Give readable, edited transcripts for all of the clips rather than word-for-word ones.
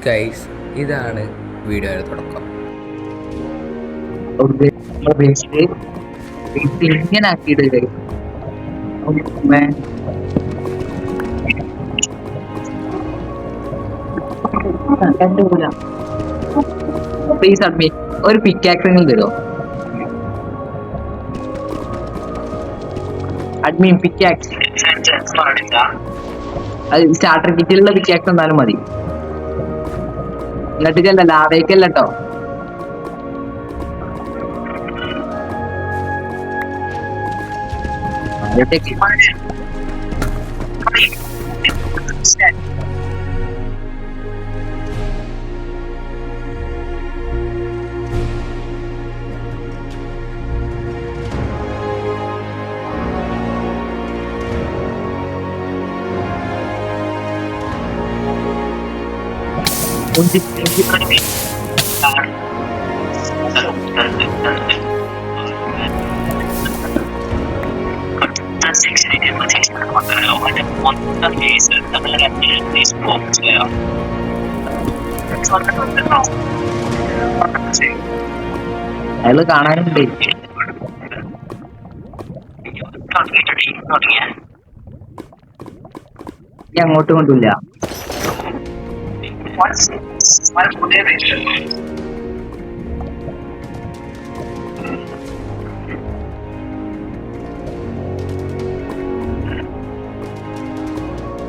Guys, ഇതാണ് വീഡിയോയുടെ തുടക്കം. ഇങ്ങനെ ആക്കിയിട്ട് പ്ലീസ് അഡ്മിറ്റ് ഒരു പിക്കാക്സിംഗ് തരുമോ? അഡ്മിൻ പിക്കാക്സ് അത് സ്റ്റാർട്ടർ കിറ്റിലുള്ള പിക്കാക്സ് എന്നാലും മതി. എന്നിട്ട് ലാവേക്കല്ല കേട്ടോ. അയാള് കാണാനുണ്ട്. അങ്ങോട്ട് കൊണ്ടില്ല.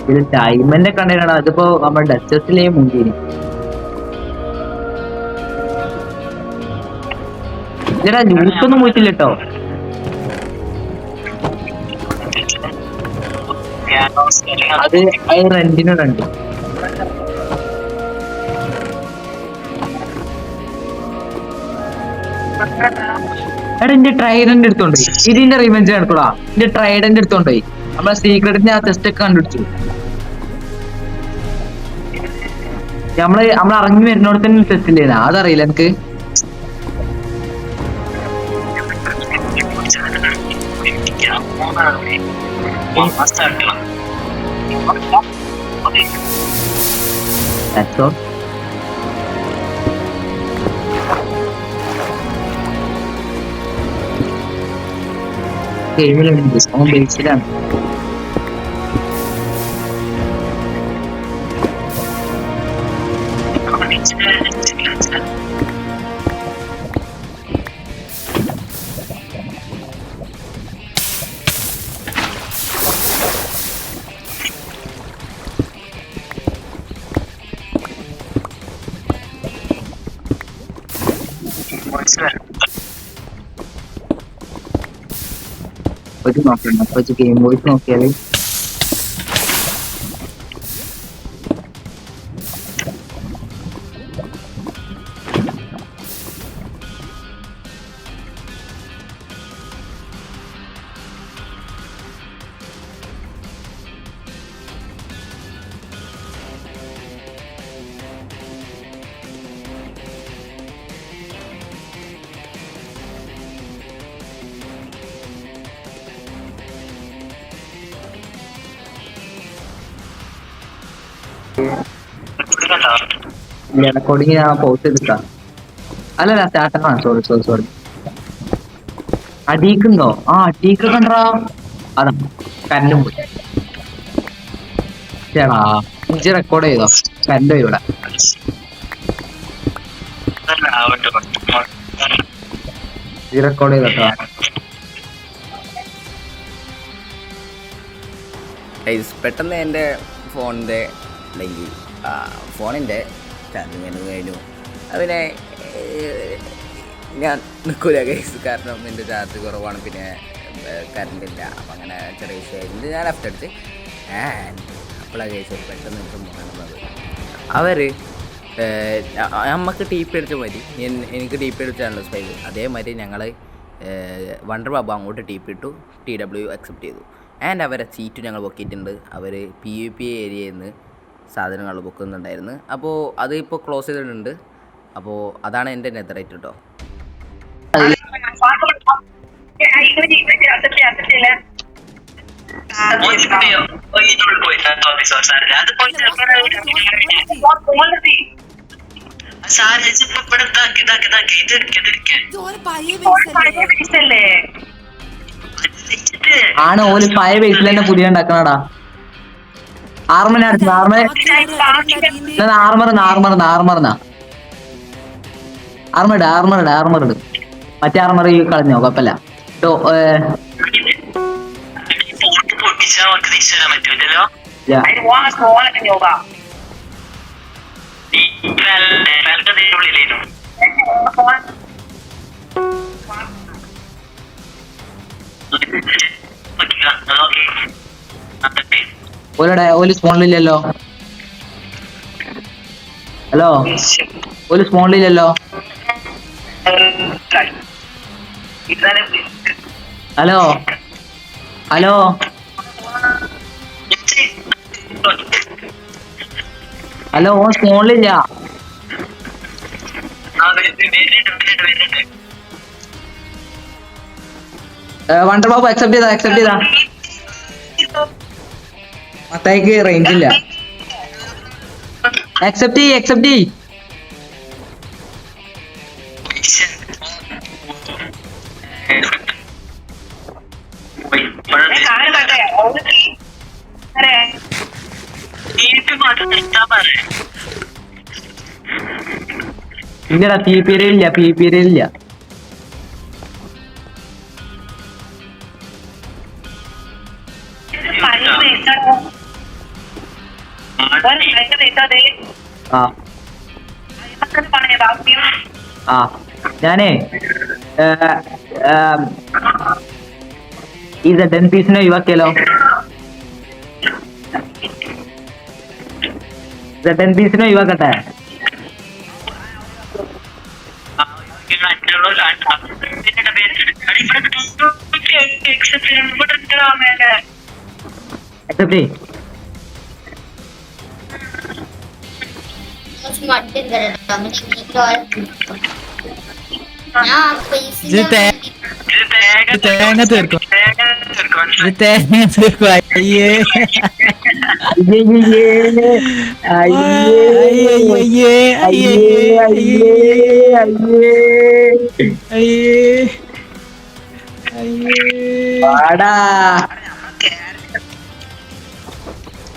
ഇത് ടൈമിന്റെ കണ്ടിട്ടാണ്. അതിപ്പോ നമ്മുടെ ഡച്ചസിലേ മുന്തിരി ഇല്ലടാ, ന്യൂസൊന്നും പോയിട്ടില്ല കേട്ടോ. അത് റെന്റിനുണ്ട്. എടാ, എന്റെ ട്രൈഡന്റ് എടുത്തോണ്ട് ഇതിന്റെ റിവെഞ്ച് നടക്കൂടാ. എന്റെ ട്രൈഡന്റ് എടുത്തോണ്ടോയി നമ്മളെ സീക്രട്ടിന്റെ ആ ടെസ്റ്റ് ഒക്കെ കണ്ടുപിടിച്ചു. നമ്മള് ഇറങ്ങി വരുന്നോടെ തന്നെ ടെസ്റ്റ് ഇല്ലേനാ, അതറിയില്ല എനിക്ക്. ഗെയിമിലുണ്ട്, ഓൺ ബേസിലാണ്. നോക്കണം അപ്പൊ ഗെയിം വോയിസ് നോക്കിയാല് റെക്കോർഡിങ് ഞാൻ പോസ്റ്റ് ചെയ്തിട്ടാ. അല്ലല്ല, സ്റ്റാർട്ടറാണ്. സോറി. അടീക്കുണ്ടോ? ആ അടീക്ക് കണ്ടാ അതാ കല്ലും പോയി. ചേടാ ഇഞ്ചി റെക്കോർഡ് ചെയ്തോ? കല്ലോ ഇവിടെ റെക്കോർഡ് ചെയ്തോ? പെട്ടെന്ന് എൻ്റെ ഫോണിൻ്റെ ചാർജിങ് കഴിഞ്ഞു. അതിനെ ഞാൻ നിൽക്കൂല ഗൈസ്, കാരണം എൻ്റെ ചാർജ് കുറവാണ്, പിന്നെ കറണ്ടില്ല. അപ്പം അങ്ങനെ ചെറിയ വിഷയമായിട്ട് ഞാൻ ലെഫ്റ്റ് അടിച്ച് അപ്പോഴാണ് ഗൈസ് പെട്ടെന്ന് നിൽക്കുന്നത്. അവർ നമുക്ക് ടി പി അടിച്ചാൽ മതി. എനിക്ക് ടി പി അടിച്ചാണല്ലോ സ്പൈക്ക്. അതേമാതിരി ഞങ്ങൾ വണ്ടർ ബാബു അങ്ങോട്ട് ടി പി ഇട്ടു, TW അക്സെപ്റ്റ് ചെയ്തു. ആൻഡ് അവരെ സീറ്റ് ഞങ്ങൾ പൊക്കിയിട്ടുണ്ട്. അവർ PvP ഏരിയയിൽ നിന്ന് സാധനങ്ങൾ ബുക്കുന്നുണ്ടായിരുന്നു. അപ്പോൾ അത് ഇപ്പോൾ ക്ലോസ് ചെയ്തിട്ടുണ്ട്. അപ്പോൾ അതാണ് എൻ്റെ നെതറേറ്റ് കേട്ടോ. ആണ് ഓല് പഴയ ബേസിൽ തന്നെ പുതിയ ഉണ്ടാക്കണടാ. ആർമറിനാ ആർമറിട് മറ്റേ ആർമർ കളഞ്ഞോ കുഴപ്പമില്ല. ഓല് സ്പോണിലില്ലല്ലോ. ഹലോ, ഓല് സ്പോണിലില്ലല്ലോ. ഹലോ ഹലോ ഹലോ, ഓൻ സ്പോണിലില്ല. വണ്ടർ ബാബു അക്സെപ്റ്റ് ചെയ്താ. മത്തായിക്ക് റേഞ്ച് ഇല്ല. അക്സെപ്റ്റ് ചെയ്. ഇല്ലടാ, പി പി ഞാനേ ഈ സെഡൻ പീസിനെ ഒഴിവാക്കിയാലോ? ഒഴിവാക്കട്ടെ? അക്സെപ്റ്റ് തേങ്ങ തീർക്കും.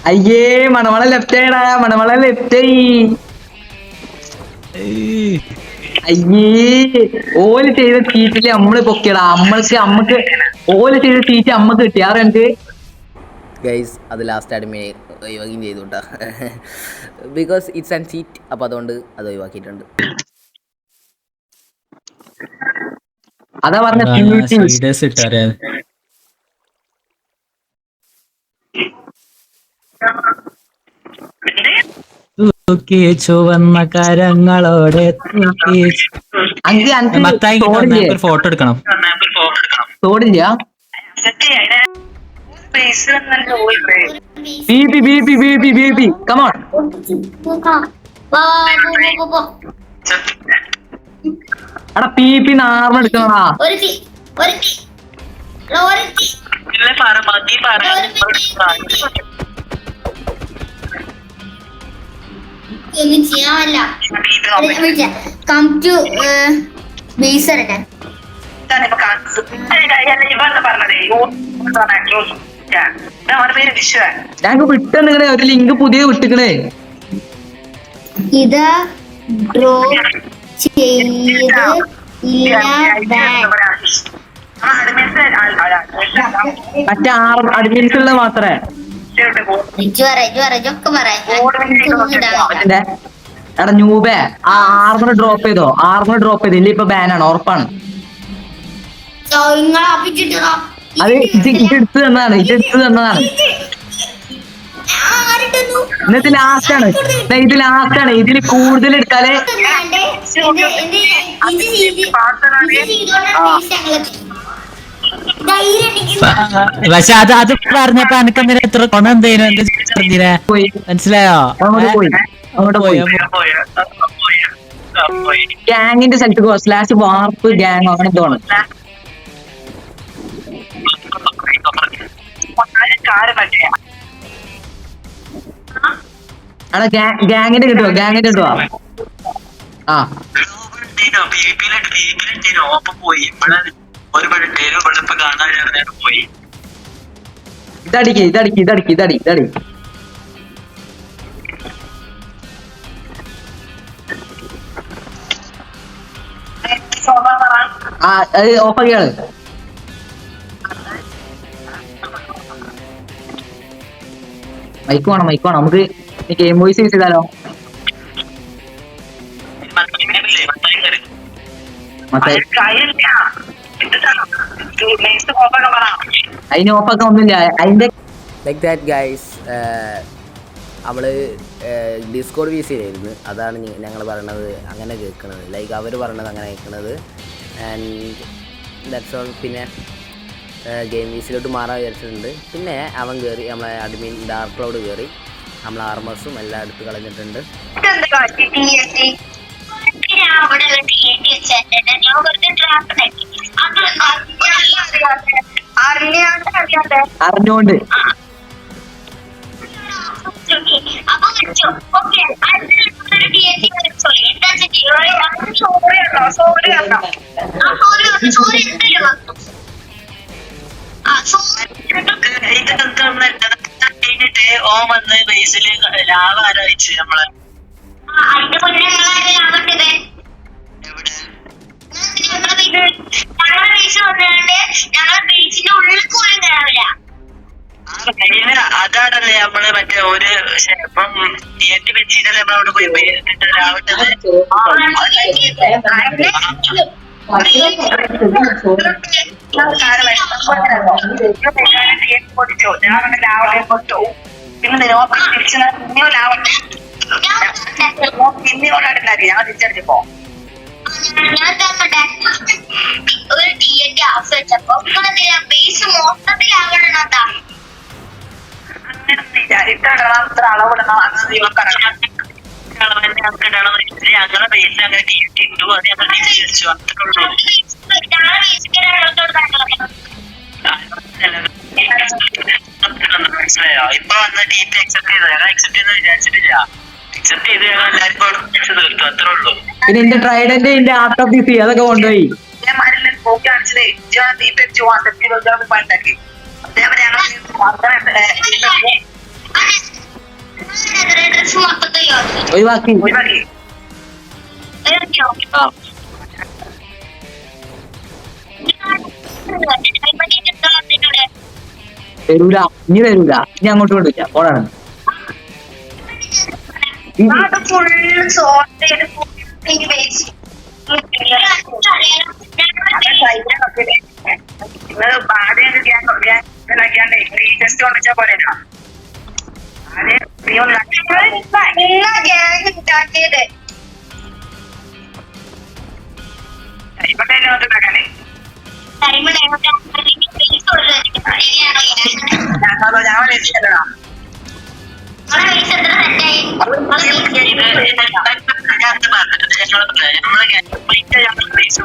അയ്യേ മണവള ലെഫ്റ്റ് ആയിടാ. ഓല് ചെയ്ത സീറ്റില് നമ്മള് പൊക്കിയടാ. നമ്മക്ക് ഓല് ചെയ്ത സീറ്റ് നമ്മക്ക് കിട്ടി. എനിക്ക് ഗൈസ് അത് ലാസ്റ്റ് അടിമ ഒഴിവാക്കുകയും ചെയ്തു കേട്ടോ. Because it's and seat. അപ്പോൾ അതുകൊണ്ട് അത് ഒഴിവാക്കിയിട്ടുണ്ട്. അതാ പറഞ്ഞ ചുവന്ന കരങ്ങളോടെ ഫോട്ടോ എടുക്കണം. തോടില്ല. കമോൺ. എടാ പി നാർമ എടുക്കണടാ. ഒന്നും ചെയ്യാമല്ല. കം ടു ബേസ് ഞങ്ങക്ക് വിട്ടെന്നിക്കണേ, ഒരു ലിങ്ക് പുതിയ വിട്ടിക്കണേ. ഇത് ഡ്രോ ചെയ്ത് മറ്റേ അഡ്മിൻസുള്ള മാത്രമേ. എടാ ന്യൂബേ, ആ ആർമർ ഡ്രോപ്പ് ചെയ്തോ. ഇല്ല ഇപ്പൊ ബാനാണ്, ഉറപ്പാണ്. അത് ഇതെടുത്ത് തന്നതാണ്. ഇത് ലാസ്റ്റാണ്. ഇതിൽ കൂടുതൽ എടുത്താലേ പക്ഷെ അത് പറഞ്ഞപ്പോ എനിക്ക് എന്തിനാ എത്ര കൊണം എന്തേനു മനസ്സിലായോ? ഗ്യാങ്ങിന്റെ സ്ഥലത്ത് സ്ലാഷ് വാർപ്പ് ഗ്യാങ് അങ്ങനെ തോന്നും. അവിടെ ഗ്യാങ്ങിന്റെ കിട്ടുവോ? ആ ഒപ്പം പോയി ഇവിടെ ഒരുപാട് പേര് ഇവിടെ ഇപ്പൊ കാണാൻ പോയി. ഇതടി ആ അത് ഓഫാക്കിയാണ്. മൈക്ക് വേണം നമുക്ക് ഗെയിം വോയിസ് യൂസ് ചെയ്താലോ? അതിന് ഓഫാക്കാൻ ഒന്നുമില്ല. അതിന്റെ ലൈക്ക് ദാറ്റ് ഗൈസ്. നമ്മൾ ഡിസ്കോഡ് വി സിയിലായിരുന്നു, അതാണ് ഞങ്ങൾ പറയണത് അങ്ങനെ കേൾക്കണത്. ലൈക്ക് അവർ പറയണത് അങ്ങനെ കേൾക്കണത്. And that's all. പിന്നെ ഗെയിം വി സിയിലോട്ട് മാറാൻ വിചാരിച്ചിട്ടുണ്ട്. പിന്നെ അവൻ കയറി നമ്മളെ അഡ്മിൻ ഡാർക്ക് ക്ലൗഡ് കയറി നമ്മൾ ആർമേഴ്സും എല്ലാം എടുത്ത് കളഞ്ഞിട്ടുണ്ട്. അറിഞ്ഞോണ്ട് ഓ വന്ന് ബേസില് ലാഭ ആരായിച്ച് നമ്മളെ അതാണല്ലേ നമ്മള് മറ്റേ ഒരു ഇപ്പം തിയേറ്റർ വെച്ചിട്ടല്ലേ നമ്മളവിടെ പോയി രാവിട്ടത്. പിന്നെ ഞാൻ തിരിച്ചടിച്ചപ്പോ ഒരു ടിഎന്റെ ആഫ് വെച്ചപ്പോ ബേസ് മൊത്തത്തിലാകണതാ. അത്ര അളവിടണം ഞങ്ങളെ ബേസിൽ അങ്ങനെ ഇട്ടു. അത് ഞങ്ങൾ തിരിച്ചു അത്രയുള്ളൂ. മനസ്സിലായോ? ഇപ്പൊ വന്ന ടീം അക്സെപ്റ്റ് ചെയ്തു. ഞങ്ങൾ അക്സെപ്റ്റ് ചെയ്യുന്ന വിചാരിച്ചിട്ടില്ല. അക്സെപ്റ്റ് ചെയ്ത് ഞങ്ങൾ എല്ലാവർക്കും തീർത്തു. അത്രേ ഉള്ളൂ. പിന്നെ എന്റെ ട്രൈഡന്റ് എന്റെ ആർട്ട് ഓഫ് ദി സീ അതൊക്കെ കൊണ്ടുപോയി. ഒഴിവാക്കി തരൂല, ഇനി തരൂല, ഇനി അങ്ങോട്ട് കൊണ്ടില്ല. പോടാണ്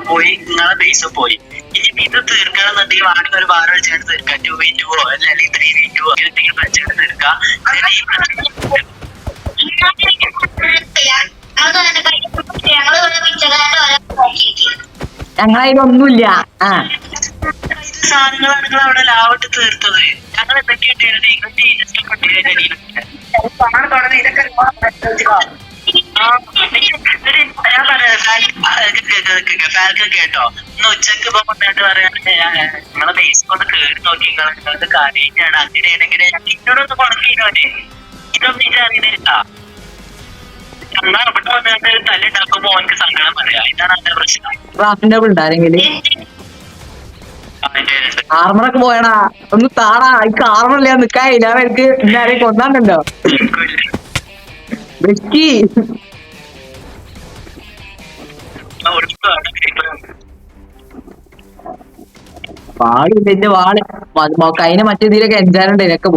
പോയി നിങ്ങളെ ബേസ് പോയി. ഇനി ഇത് തീർക്കണമെന്നുണ്ടെങ്കിൽ വാണെങ്കിൽ ഒരു വാരം വെച്ചാൽ തീർക്കാം. 2v2 അല്ലെങ്കിൽ 3v2 എന്തെങ്കിലും വെച്ചാൽ തീർക്കാം. ഞങ്ങളതിലൊന്നുമില്ല. ആ സാധനങ്ങളാണ് നിങ്ങൾ അവിടെ ലാവട്ട് തീർത്തത്. ഞങ്ങൾ എന്തൊക്കെയാണ് ഞാൻ പറയാം കേട്ടോ. ഇന്ന് ഉച്ചക്ക് ഇപ്പൊ കൊണ്ടായിട്ട് പറയാണ്ട് നിങ്ങളെ ബേസ് കൊണ്ട് കേറി നോക്കി നിങ്ങൾക്ക് കാര്യമാണ് അങ്ങനെയാണെങ്കിൽ എന്നോടൊന്ന് കൊടുക്കോട്ടെ. ഇതൊന്നും ഇത് അറിയുന്നില്ല. ഞങ്ങൾ അവിടെ വന്നിട്ട് തല്ലുണ്ടാക്കുമ്പോ ഓനക്ക് സങ്കടം പറയാം. ഇതാണ് അതിന്റെ പ്രശ്നം. ക്രാഫ്റ്റിന്റെ ഉണ്ടാരെങ്കിൽ ആർമറൊക്കെ പോയടാ, ഒന്ന് താടാ. എനിക്ക് ആർമറില്ല, നിക്കായില്ല. എനിക്ക് ഇന്നാരെ കൊന്നാണ്ടല്ലോ വെക്കി വാളില്ല. എന്റെ വാള് അതിനെ മറ്റേതിലൊക്കെ എൻജാനുണ്ട്. ഇതൊക്കെ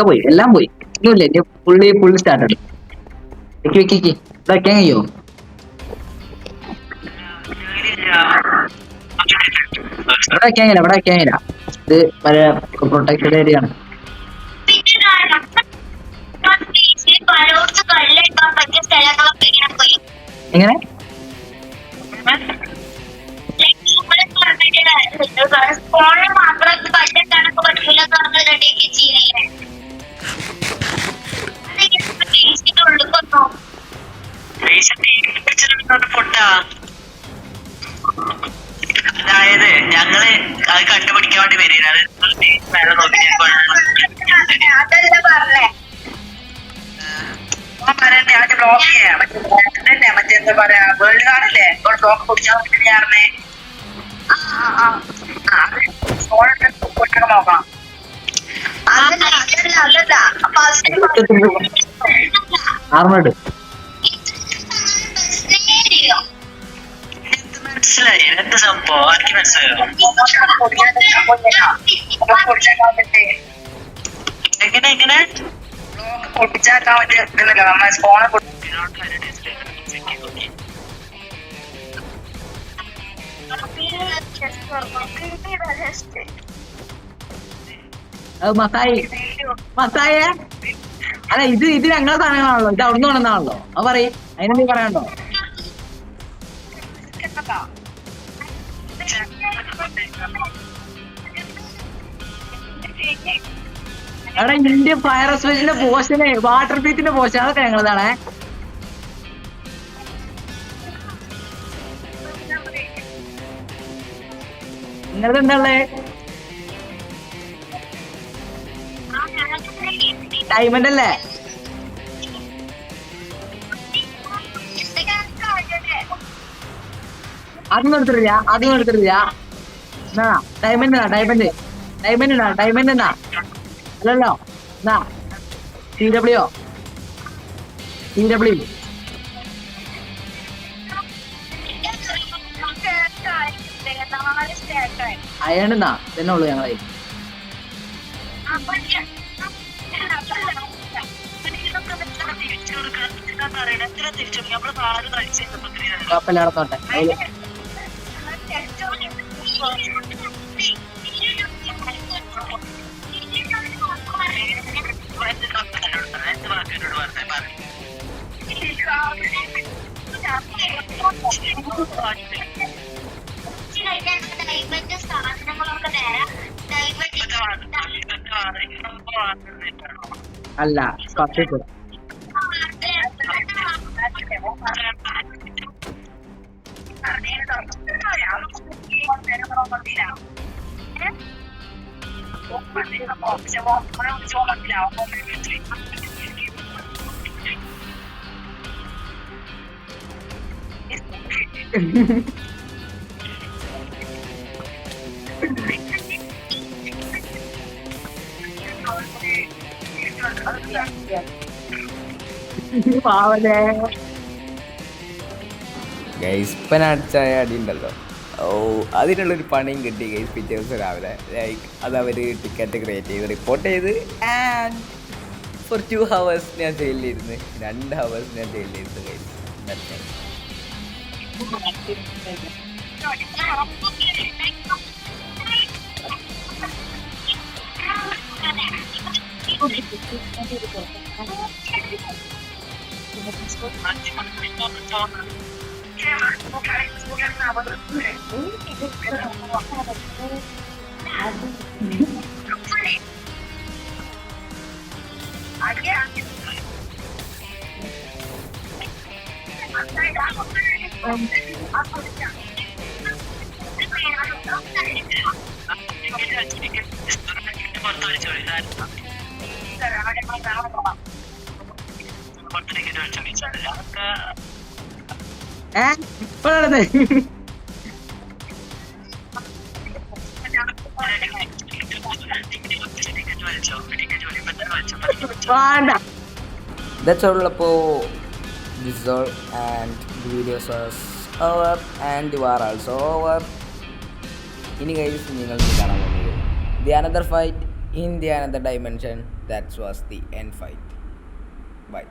പോയി എല്ലാം പോയി. ഒന്നുമില്ല. എന്റെ ഫുള്ള് സ്റ്റാർട്ടഡ്. വെക്കി ഇവിടെ വെക്കാൻ കഴിയോ? ഇവിടെ വെക്കാനില്ല. ഇത് പല പ്രൊട്ടക്റ്റഡ് ഏരിയ ആണ്. പലയിടത്ത് കല്ലെടുക്കാൻ പറ്റിയ സ്ഥലങ്ങളൊക്കെ ഇങ്ങനെ പോയി. എങ്ങനെ ഫോണിൽ മാത്രം പൈസ കണക്ക് പറ്റില്ല റെഡിയാക്കി ചെയ്യുന്നേ ഉള്ളിക്കൊന്നോ പൊട്ടാ. അതായത് ഞങ്ങള് അത് കണ്ടുപിടിക്കാൻ വേണ്ടി വരികയാണ്. മേലെ നോക്കി അതല്ല പറഞ്ഞേ ബ്ലോക്ക് ചെയ്യാം. മറ്റെന്താ പറയാ വേൾഡ് കാർഡല്ലേ ബ്ലോക്ക് കുടിച്ചാൽ പറഞ്ഞേ ഫോൺ നോക്കാം. ആർമഡ് മനസ്സിലായി എന്ത് സംഭവം എനിക്ക് മനസ്സിലായോ? എങ്ങനെ ബ്ലോക്ക് പൊട്ടിച്ചാക്കാൻ പറ്റില്ല നമ്മൾ ഫോണ് മസായ അല്ല ഇത് ഞങ്ങളെ സാധനങ്ങളാണല്ലോ, ഇത് അവിടുന്ന് കൊണ്ടുവന്നാണല്ലോ. അത് പറയും, അതിനെന്ത് പറയാനുണ്ടോ? എടാ ഇന്ത്യൻ ഫയർ എക്സ്പ്രഷന്റെ പോഷന് വാട്ടർ ബീറ്റിന്റെ പോഷൻ അതൊക്കെ ഞങ്ങളതാണേ. നിങ്ങളത് എന്താ ഡയമണ്ട് അല്ലേ? അതൊന്നും എടുത്തിട്ടില്ല. ഡയമണ്ട് എന്നാ അല്ലല്ലോ. എന്നാ TW അയണെന്നാ തന്നെ ഉള്ളു ഞങ്ങളെ. കുഴപ്പമില്ല, നടത്തോട്ടെ. അല്ല പത്തിട്ട് ഗൈസ് ഇപ്പം അടിച്ചായ അടി ഉണ്ടല്ലോ. അതിനുള്ളൊരു പണിയും കിട്ടി ഗൈസ്. പിറ്റേ ദിവസം രാവിലെ ലൈക്ക് അത് അവർ ടിക്കറ്റ് ക്രിയേറ്റ് ചെയ്ത് റിപ്പോർട്ട് ചെയ്ത് ആൻഡ് ഫോർ 2 hours ഞാൻ ജയിലിലിരുന്ന് 2 hours ഞാൻ ജയിലിലിരുന്ന് ഗൈസ്. That's all അപ്പോൾ this is all and the videos was over and you are also over. ഇനി guys നിങ്ങൾക്ക് കാണാൻ പോകുന്നത് the another fight in the another dimension. That was the end fight. Bye.